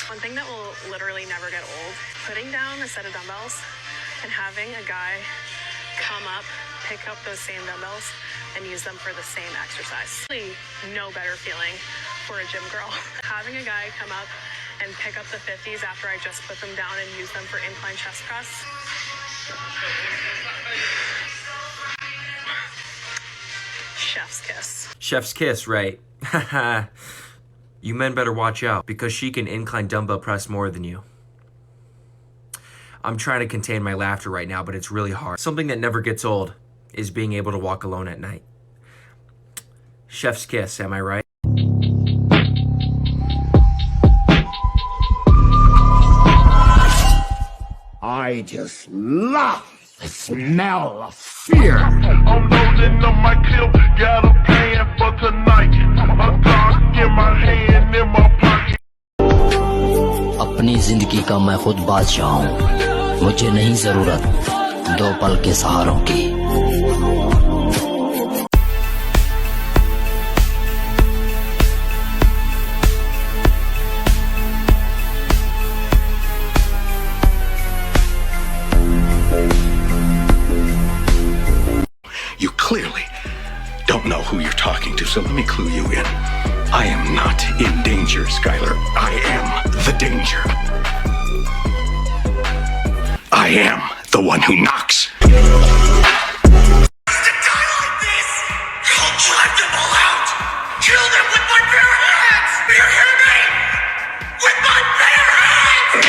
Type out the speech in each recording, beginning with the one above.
One thing that will literally never get old, putting down a set of dumbbells and having a guy come up, pick up those same dumbbells and use them for the same exercise. Really no better feeling for a gym girl. Having a guy come up and pick up the 50s after I just put them down and use them for incline chest press. Chef's kiss. Chef's kiss, right? You men better watch out, because she can incline dumbbell press more than you. I'm trying to contain my laughter right now, but it's really hard. Something that never gets old is being able to walk alone at night. Chef's kiss, am I right? I just love the smell of fear. I'm loading up my clip, got a plan for tonight. A Glock in my hand, in my pocket. अपनी जिंदगी का मैं खुद बादशाह हूँ, मुझे नहीं जरूरत दो पल के सहारों की। You clearly don't know who you're talking to, so let me clue you in. I am not in danger, Skylar. I am the danger. I am the one who knocks. To die like this, I'll drive them all out. Kill them with my bare hands. Do you hear me? With my bare hands.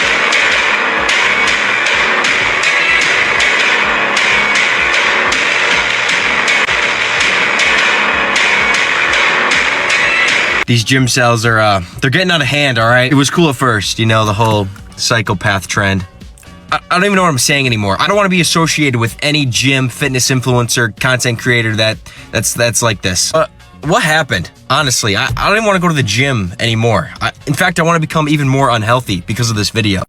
These gym sales are, they're getting out of hand, all right? It was cool at first, you know, the whole psychopath trend. I don't even know what I'm saying anymore. I don't want to be associated with any gym, fitness influencer, content creator that's like this. What happened? Honestly, I don't even want to go to the gym anymore. In fact, I want to become even more unhealthy because of this video.